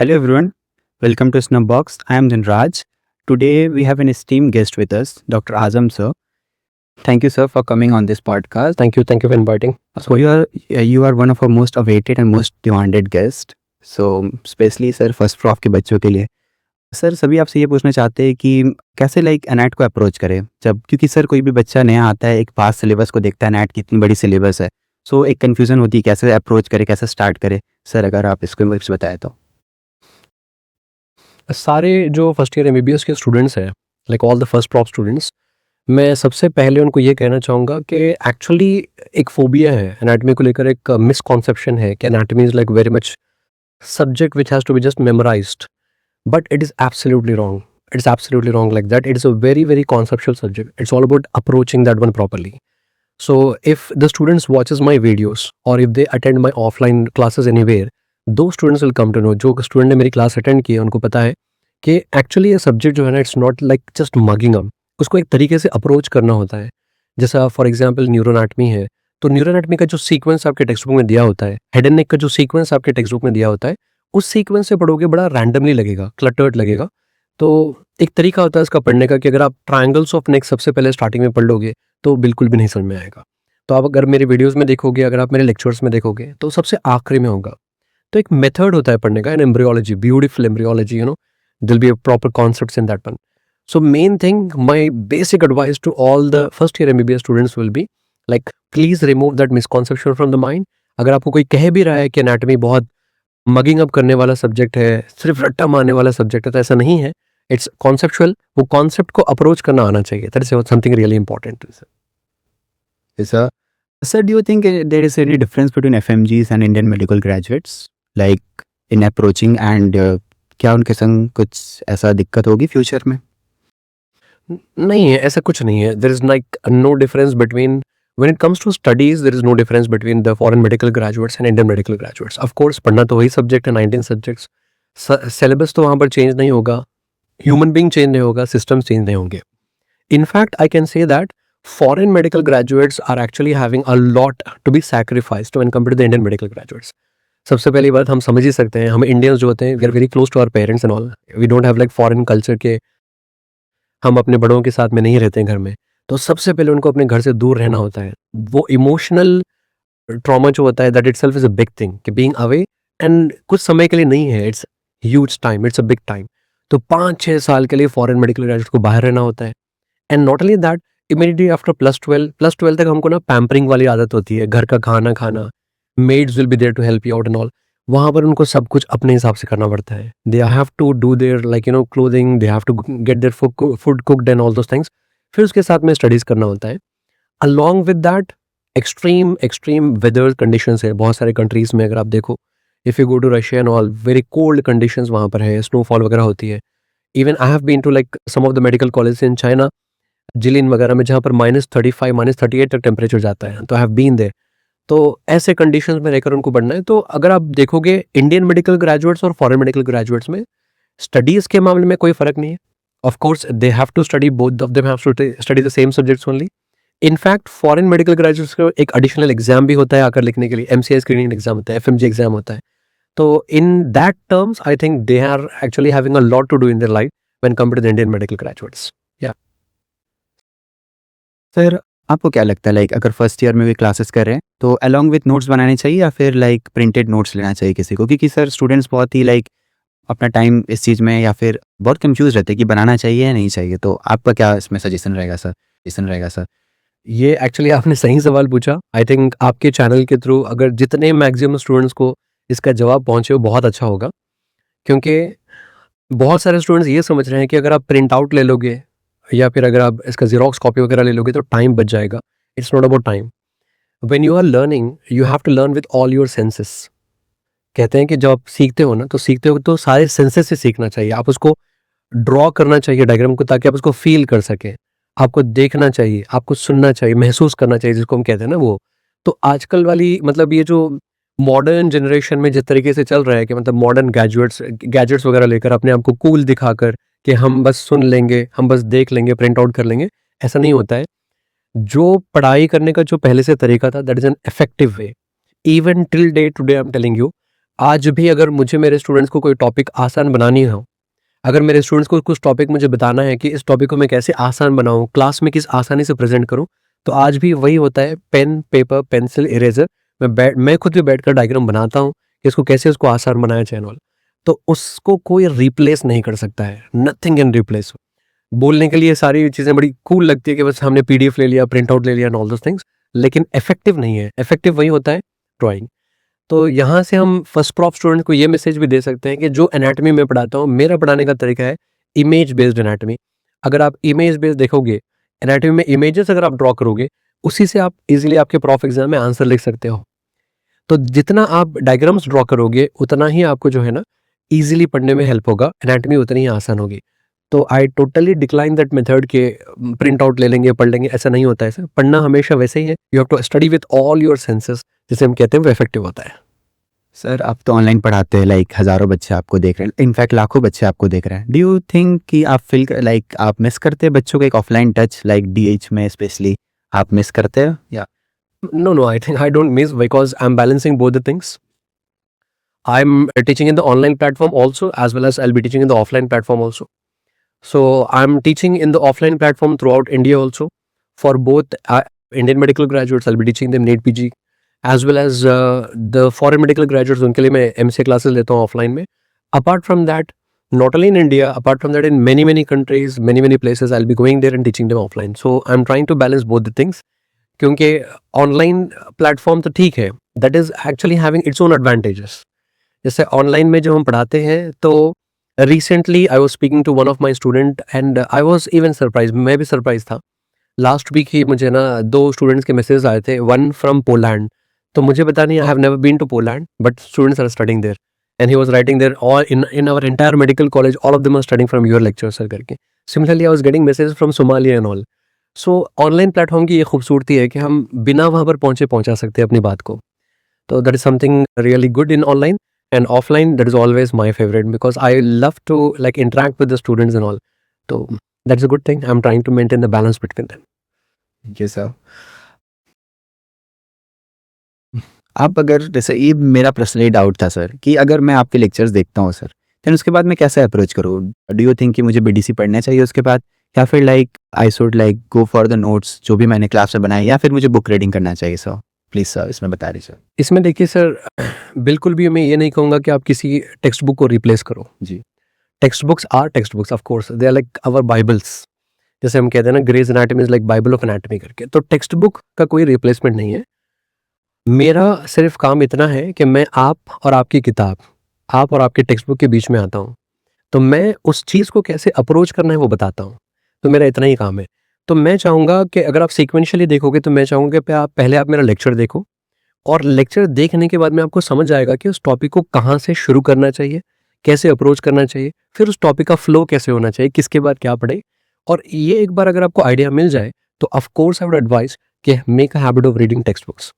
Hello everyone, welcome to Snubbox. I am Dhanraj. Today we have an esteemed guest with us, Dr. Azam sir. Thank you sir for coming on this podcast. Thank you for inviting. So you are one of our most awaited and most demanded guests. So especially sir first prof के बच्चों के लिए sir सभी आपसे ये पूछना चाहते हैं कि कैसे लाइक एनएट को अप्रोच करें जब क्योंकि सर कोई भी बच्चा नया आता है एक पास सिलेबस को देखता है एनएट की इतनी बड़ी सिलेबस है सो एक कन्फ्यूज़न होती है कैसे अप्रोच करे कैसे स्टार्ट करे सर अगर आप इसको कुछ बताएं तो सारे जो फर्स्ट ईयर एमबीबीएस के स्टूडेंट्स हैं, like all the first prop students, मैं सबसे पहले उनको ये कहना चाहूँगा कि एक्चुअली एक फोबिया है एनाटमी को लेकर, एक मिसकॉन्सेप्शन है कि anatomy is like very much subject which has to be just memorised, but it is absolutely wrong. It's absolutely wrong like that. It is a very, very conceptual subject. It's all about approaching that one properly. So if the students watches my videos or if they attend my offline classes anywhere, those students will come to know. जो student ने मेरी class attend की है उनको पता है कि actually ये सब्जेक्ट जो है ना, it's not like just mugging up. उसको एक तरीके से अप्रोच करना होता है. जैसा फॉर एग्जांपल न्यूरोएनाटमी है, तो न्यूरोएनाटमी का जो सीक्वेंस आपके टेक्स्ट बुक में दिया होता है, हेड एंड नेक का जो सीक्वेंस आपके टेक्स्ट बुक में दिया होता है, उस सीक्वेंस से पढ़ोगे बड़ा रैंडमली लगेगा, क्लटर्ड लगेगा. तो एक तरीका होता है इसका पढ़ने का कि अगर आप ट्रायंगल्स ऑफ नेक सबसे पहले स्टार्टिंग में पढ़ लोगे तो बिल्कुल भी नहीं समझ में आएगा. तो आप अगर मेरे वीडियोस में देखोगे, अगर आप मेरे लेक्चर्स में देखोगे, तो सबसे आखिरी में होगा. तो एक मेथड होता है पढ़ने का, and embryology, beautiful embryology, deal be proper concepts in that one. So main thing, my basic advice to all the first year MBBS students will be like please remove that misconception from the mind. अगर आपको कोई कह भी रहा है कि anatomy बहुत mugging up करने वाला सब्जेक्ट है, सिर्फ रट्टा मारने वाला सब्जेक्ट है, तो ऐसा नहीं है. It's conceptual. वो कॉन्सेप्ट को अप्रोच करना आना चाहिए. That is something really important. Sir, do you think there is any difference between FMGs and Indian medical graduates, like in approaching and क्या उनके संग कुछ ऐसा दिक्कत होगी फ्यूचर में? नहीं है, ऐसा कुछ नहीं है. There is like no difference between, when it comes to studies, there is no difference between the foreign medical graduates and Indian medical graduates. Of course पढ़ना तो वही सब्जेक्ट है, 19 सब्जेक्ट्स. सिलेबस तो वहाँ पर चेंज नहीं होगा, ह्यूमन बीइंग चेंज नहीं होगा, सिस्टम्स चेंज नहीं होंगे. In fact I can say that foreign medical graduates are actually having a lot to be sacrificed when compared to the Indian medical graduates. सबसे पहली बात हम समझ ही सकते हैं, हम इंडियंस जो होते हैं, we are very close to our parents and all. We don't have like foreign culture के, हम अपने बड़ों के साथ में नहीं रहते हैं घर में. तो सबसे पहले उनको अपने घर से दूर रहना होता है. वो इमोशनल ट्रॉमा जो होता है, that itself is a big thing, कि बीइंग अवे एंड कुछ समय के लिए नहीं है, it's huge time, it's a big time. तो 5-6 साल के लिए फॉरेन मेडिकल ग्रेजुएट को बाहर रहना होता है. And not only that, immediately after +12 तक हमको ना पैम्परिंग वाली आदत होती है, घर का खाना खाना, maids will be there to help you out and all. वहाँ पर उनको सब कुछ अपने हिसाब से करना पड़ता है. They have to do their like clothing, they have to get their food cooked and all those things. फिर उसके साथ में स्टडीज़ करना होता है. Along with that extreme weather conditions है बहुत सारे कंट्रीज़ में. अगर आप देखो, if you go to Russia and all, very cold conditions वहाँ पर है, स्नोफॉल वगैरह होती है. Even I have been to like some of the medical college in China, जिलिन वगैरह में, जहाँ पर -35 -38 तक टेम्परेचर जाता है. तो आई हैव बीन देयर. तो ऐसे कंडीशंस में रहकर उनको बढ़ना है. तो अगर आप देखोगे इंडियन मेडिकल ग्रेजुएट्स और फॉरेन मेडिकल ग्रेजुएट्स में स्टडीज़ के मामले में कोई फ़र्क नहीं है. Of course they have to study, both of them have to study the same subjects only. In fact foreign medical graduates का एक एडिशनल एग्जाम भी होता है आकर लिखने के लिए, MCI स्क्रीनिंग एग्जाम होता है, FMG एग्जाम होता है. तो in that terms I think they are actually having a lot to do in their life when compared to the Indian medical graduates. Sir आपको क्या लगता है लाइक अगर फर्स्ट ईयर में भी क्लासेस कर रहे हैं तो अलॉन्ग विथ नोट्स बनाने चाहिए या फिर लाइक प्रिंटेड नोट्स लेना चाहिए किसी को? क्योंकि सर स्टूडेंट्स बहुत ही लाइक अपना टाइम इस चीज़ में या फिर बहुत कंफ्यूज रहते हैं कि बनाना चाहिए या नहीं चाहिए. तो आपका क्या इसमें सजेशन रहेगा सर? ये एक्चुअली आपने सही सवाल पूछा. आई थिंक आपके चैनल के थ्रू अगर जितने मैक्सिमम स्टूडेंट्स को इसका जवाब पहुंचे वो बहुत अच्छा होगा. क्योंकि बहुत सारे स्टूडेंट्स ये समझ रहे हैं कि अगर आप प्रिंट आउट ले लोगे या फिर अगर आप इसका जीरोक्स कॉपी वगैरह ले लोगे तो टाइम बच जाएगा. It's not about time. When you are learning, you have to learn with all your senses. कहते हैं कि जब आप सीखते हो ना, तो सीखते हो तो सारे सेंसेस से सीखना चाहिए. आप उसको ड्रॉ करना चाहिए डायग्राम को, ताकि आप उसको फील कर सकें. आपको देखना चाहिए, आपको सुनना चाहिए, महसूस करना चाहिए, जिसको हम कहते हैं ना वो. तो आजकल वाली मतलब ये जो मॉडर्न जनरेशन में जिस तरीके से चल रहा है कि मतलब मॉडर्न गैजेट्स वगैरह लेकर अपने आप को कूल दिखाकर कि हम बस सुन लेंगे, हम बस देख लेंगे, प्रिंट आउट कर लेंगे, ऐसा नहीं होता है. जो पढ़ाई करने का जो पहले से तरीका था, that is an effective way. Even till day today I am telling you, आज भी अगर मुझे मेरे स्टूडेंट्स को कोई टॉपिक आसान बनानी हो, अगर मेरे स्टूडेंट्स को कुछ टॉपिक मुझे बताना है कि इस टॉपिक को मैं कैसे आसान बनाऊँ, क्लास में किस आसानी से प्रेज़ेंट करूँ, तो आज भी वही होता है, पेन, पेपर, पेंसिल, इरेज़र। मैं खुद भी बैठकर डायग्राम बनाता हूँ कि इसको कैसे उसको आसान बनाया जाए एंड ऑल। तो उसको कोई रिप्लेस नहीं कर सकता है, नथिंग कैन रिप्लेस। बोलने के लिए सारी चीज़ें बड़ी कूल लगती है कि बस हमने पीडीएफ ले लिया, प्रिंट आउट ले लिया एंड ऑल दोज़ थिंग्स, लेकिन इफ़ेक्टिव नहीं है। इफ़ेक्टिव वही होता है ड्राइंग। तो यहाँ से हम फर्स्ट प्रॉफ स्टूडेंट को ये मैसेज भी दे सकते हैं कि जो एनाटॉमी मैं पढ़ाता हूँ, मेरा पढ़ाने का तरीका है इमेज बेस्ड एनाटॉमी। अगर आप इमेज बेस्ड देखोगे, एनाटॉमी में इमेजेस अगर आप ड्रॉ करोगे, उसी से आप इजीली आपके प्रॉफ एग्जाम में आंसर लिख सकते हो। तो जितना आप डायग्राम्स ड्रॉ करोगे, उतना ही आपको जो है ना इजीली पढ़ने में हेल्प होगा, एनाटॉमी उतनी ही आसान होगी। तो I totally decline that method के प्रिंट आउट ले लेंगे, पढ़ लेंगे, ऐसा नहीं होता है सर। पढ़ना हमेशा वैसे ही है, you have to study with all your senses, जिसे हम कहते हैं वो इफेक्टिव होता है। सर आप तो ऑनलाइन पढ़ाते हैं, लाइक हज़ारों बच्चे आपको देख रहे हैं, इनफैक्ट लाखों बच्चे आपको देख रहे हैं। डू यू थिंक कि आप फील लाइक आप मिस करते हैं बच्चों का एक ऑफलाइन टच, लाइक डीएच में स्पेशली आप मिस करते हैं या? No, I think I don't miss because I'm balancing both the things. I'm teaching in the online platform also, as well as I'll be teaching in the offline platform also. So I'm teaching in the offline platform throughout India also. For both Indian medical graduates, I'll be teaching them NEET PG, as well as the foreign medical graduates, उनके लिए मैं MCA classes लेता हूँ offline में. Apart from that, not only in India, apart from that, in many countries, many places, I'll be going there and teaching them offline. So I'm trying to balance both the things. क्योंकि online platform तो ठीक है, that is actually having its own advantages. जैसे online में जो हम पढ़ाते हैं, तो recently I was speaking to one of my student and I was even surprise, मैं भी सरप्राइज था। लास्ट वीक ही मुझे ना 2 स्टूडेंट्स के मैसेज आए थे, वन फ्रॉम पोलैंड। तो मुझे पता नहीं, I have never been to Poland, but students are studying there and he was writing there all in our entire medical college, all of them are studying from your lecture sir करके। Similarly I was getting message from Somalia and all. So online platform की ये खूबसूरती है कि हम बिना वहाँ पर पहुँचा सकते हैं अपनी बात को। तो that is something really good in online, and offline that is always my favourite because I love to like interact with the students and all. तो that is a good thing, I am trying to maintain the balance between them. ये sir आप अगर, जैसे ये मेरा personally doubt था sir, कि अगर मैं आपके लेक्चर्स देखता हूँ सर, देन उसके बाद मैं कैसे अप्रोच करूँ? डू यू थिंक कि मुझे बीडीसी पढ़ना चाहिए उसके बाद, या फिर like I should like go for the notes जो भी मैंने क्लास में बनाए, या फिर मुझे बुक रीडिंग करना चाहिए? सर प्लीज़ सर इसमें बता दीजिए। इसमें देखिए सर, बिल्कुल भी मैं ये नहीं कहूँगा कि आप किसी टेक्स्ट बुक को रिप्लेस करो। जी। Text books are text books, of course they are like our bibles. जैसे हम कहते हैं ना, Gray's anatomy is like bible of anatomy करके। तो टेक्स्ट बुक का कोई रिप्लेसमेंट नहीं है। मेरा सिर्फ काम इतना है कि मैं आप और आपकी किताब, आप और आपके टेक्स्ट बुक के बीच में आता हूँ। तो मैं उस चीज़ को कैसे अप्रोच करना है वो बताता हूँ। तो मेरा इतना ही काम है। तो मैं चाहूँगा कि अगर आप सीक्वेंशियली देखोगे, तो मैं चाहूँगा कि आप पहले मेरा लेक्चर देखो, और लेक्चर देखने के बाद में आपको समझ आएगा कि उस टॉपिक को कहाँ से शुरू करना चाहिए, कैसे अप्रोच करना चाहिए, फिर उस टॉपिक का फ्लो कैसे होना चाहिए, किसके बाद क्या पढ़े। और ये एक बार अगर आपको आइडिया मिल जाए, तो of course I would advice कि make a habit of reading text books.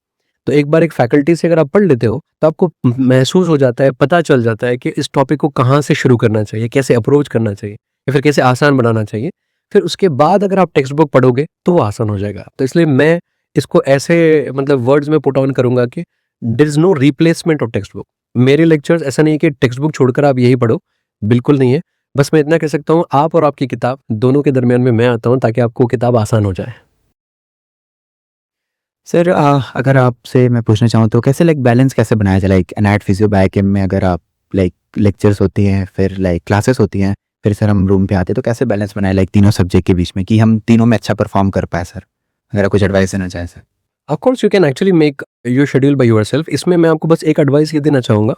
तो एक बार एक फैकल्टी से अगर आप पढ़ लेते हो, तो आपको महसूस हो जाता है, पता चल जाता है कि इस टॉपिक को कहाँ से शुरू करना चाहिए, कैसे अप्रोच करना चाहिए, या फिर कैसे आसान बनाना चाहिए। फिर उसके बाद अगर आप टेक्स्ट बुक पढ़ोगे तो वो आसान हो जाएगा। तो इसलिए मैं इसको ऐसे मतलब वर्ड्स में पुट ऑन करूँगा कि there is no replacement of textbook. मेरे लेक्चर्स ऐसा नहीं है कि टेक्स्ट बुक छोड़कर आप यही पढ़ो, बिल्कुल नहीं है। बस मैं इतना कह सकता हूँ, आप और आपकी किताब दोनों के दरमियान में मैं आता हूँ, ताकि आपको किताब आसान हो जाए। सर अगर आपसे मैं पूछना चाहूँ तो कैसे लाइक बैलेंस कैसे बनाया जाए, लाइक एनएट फिजियो बायोकेम में अगर आप लाइक लेक्चर्स होती हैं, फिर लाइक क्लासेस होती हैं, फिर सर हम रूम पे आते हैं, तो कैसे बैलेंस बनाए लाइक तीनों सब्जेक्ट के बीच में, कि हम तीनों में अच्छा परफॉर्म कर पाए? सर अगर आप कुछ एडवाइस देना चाहें sir. Of course you can actually make your schedule by yourself. इसमें मैं आपको बस एक एडवाइस ये देना चाहूँगा,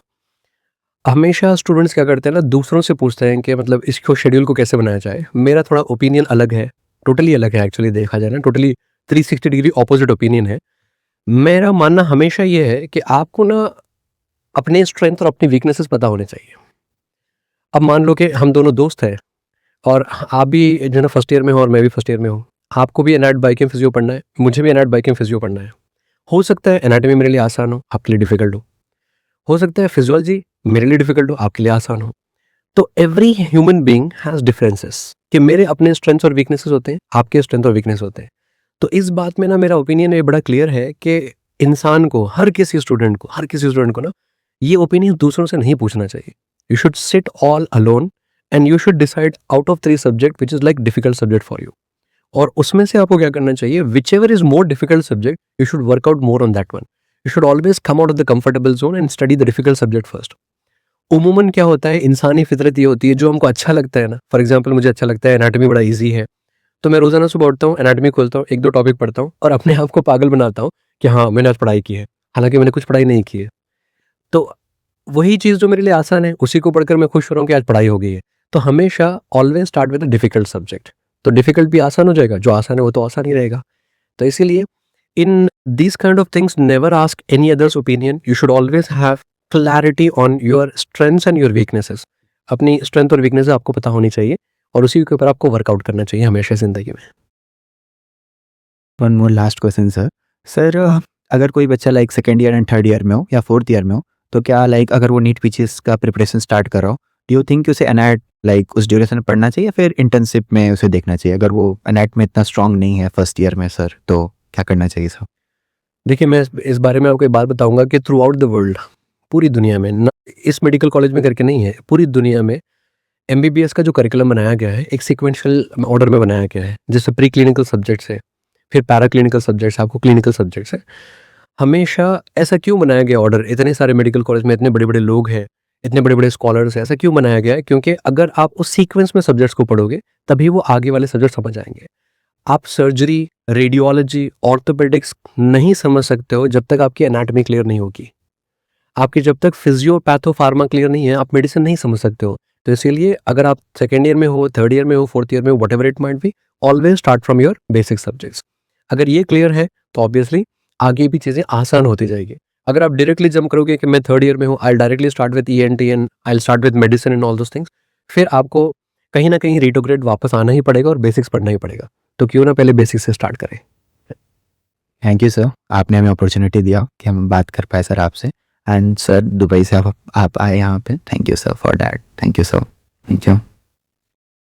हमेशा स्टूडेंट्स क्या करते हैं ना, दूसरों से पूछते हैं कि मतलब इसको शेड्यूल को कैसे बनाया जाए। मेरा थोड़ा ओपिनियन अलग है, टोटली अलग है एक्चुअली, देखा जाए ना, टोटली 360 डिग्री ऑपोजिट ओपिनियन है। मेरा मानना हमेशा ये है कि आपको ना अपने स्ट्रेंथ और अपनी वीकनेसेस पता होने चाहिए। अब मान लो कि हम दोनों दोस्त हैं, और आप भी जो ना फर्स्ट ईयर में हो और मैं भी फर्स्ट ईयर में हूँ। आपको भी एनाट बायोकेम फिजियो पढ़ना है, मुझे भी एनाट बायोकेम फिजियो पढ़ना है। हो सकता है एनाटॉमी मेरे लिए आसान हो, आपके लिए डिफिकल्ट हो सकता है फिजियोलॉजी मेरे लिए डिफिकल्ट हो, आपके लिए आसान हो। तो every human being has differences, कि मेरे अपने स्ट्रेंथ्स और वीकनेसेस होते हैं, आपके स्ट्रेंथ और वीकनेस होते हैं। तो इस बात में ना मेरा ओपिनियन ये बड़ा क्लियर है कि इंसान को, हर किसी स्टूडेंट को ना ये ओपिनियन दूसरों से नहीं पूछना चाहिए. You should sit all alone and you should decide out of 3 subject which is like difficult subject for you. और उसमें से आपको क्या करना चाहिए, whichever is more difficult subject you should work out more on that one. You should always come out of the comfortable zone and study the difficult subject first. उमूमन क्या होता है, इंसानी फितरत ये होती है, जो हमको अच्छा लगता है ना, फॉर एग्जाम्पल मुझे अच्छा लगता है एनाटॉमी बड़ा ईजी है, तो मैं रोजाना सुबह उठता हूँ, एनाटॉमी खोलता हूँ, 1-2 टॉपिक पढ़ता हूँ और अपने आप को पागल बनाता हूँ कि हाँ मैंने आज पढ़ाई की है, हालांकि मैंने कुछ पढ़ाई नहीं की है. तो वही चीज़ जो मेरे लिए आसान है उसी को पढ़कर मैं खुश हो रहा हूँ कि आज पढ़ाई हो गई है. तो हमेशा always start with a difficult subject. तो डिफिकल्ट भी आसान हो जाएगा, जो आसान है वो तो आसान ही रहेगा. तो इसीलिए in this kind of things never ask any others opinion. You should always have clarity on your strengths and your weaknesses. अपनी स्ट्रेंथ और वीकनेस आपको पता होनी चाहिए और उसी के ऊपर आपको वर्कआउट करना चाहिए हमेशा ज़िंदगी में. One more last question sir. Sir अगर कोई बच्चा like second year and third year में हो या फोर्थ ईयर में हो, तो क्या लाइक अगर वो नीट पीसीएस का प्रिपरेशन स्टार्ट कर रहा हो, डू यू थिंक उसे एनआईटी लाइक उस ड्यूरेशन में पढ़ना चाहिए या फिर इंटर्नशिप में उसे देखना चाहिए? अगर वो एनआईटी में इतना स्ट्रांग नहीं है फर्स्ट ईयर में सर, तो क्या करना चाहिए सर? देखिए, मैं इस बारे में आपको एक बात बताऊंगा कि थ्रू आउट द वर्ल्ड, पूरी दुनिया में, ना इस मेडिकल कॉलेज में करके नहीं है, पूरी दुनिया में एमबीबीएस का जो करिकुलम बनाया गया है एक सीक्वेंशियल ऑर्डर में बनाया गया है, जैसे प्री क्लिनिकल सब्जेक्ट्स है, फिर पैरा क्लिनिकल सब्जेक्ट्स, आपको क्लिनिकल सब्जेक्ट्स है. हमेशा ऐसा क्यों बनाया गया ऑर्डर? इतने सारे मेडिकल कॉलेज में इतने बड़े बड़े लोग हैं, इतने बड़े बड़े स्कॉलर्स हैं, ऐसा क्यों बनाया गया है? क्योंकि अगर आप उस सीक्वेंस में सब्जेक्ट्स को पढ़ोगे तभी वो आगे वाले सब्जेक्ट समझ आएंगे. आप सर्जरी, रेडियोलॉजी, ऑर्थोपेडिक्स नहीं समझ सकते हो जब तक आपकी एनाटॉमी क्लियर नहीं होगी. आपकी जब तक फिजियो पैथो फार्मा क्लियर नहीं है, आप मेडिसिन नहीं समझ सकते हो. तो इसीलिए अगर आप सेकेंड ईयर में हो, थर्ड ईयर में हो, फोर्थ ईयर में हो, what ever it might be, always start from your basic subjects. अगर ये क्लियर है तो ऑब्वियसली आगे भी चीज़ें आसान होती जाएगी. अगर आप डायरेक्टली जंप करोगे कि मैं थर्ड ईयर में हूँ, I directly start with ENT and I start with medicine and all those things, फिर आपको कहीं ना कहीं रीटोग्रेड वापस आना ही पड़ेगा और बेसिक्स पढ़ना ही पड़ेगा. तो क्यों ना पहले बेसिक्स से स्टार्ट करें. थैंक यू सर, आपने हमें अपॉर्चुनिटी दिया कि हम बात कर पाए सर आपसे. एंड सर दुबई से आप आए यहाँ पे. Thank you sir for that. Thank you sir. Thank you.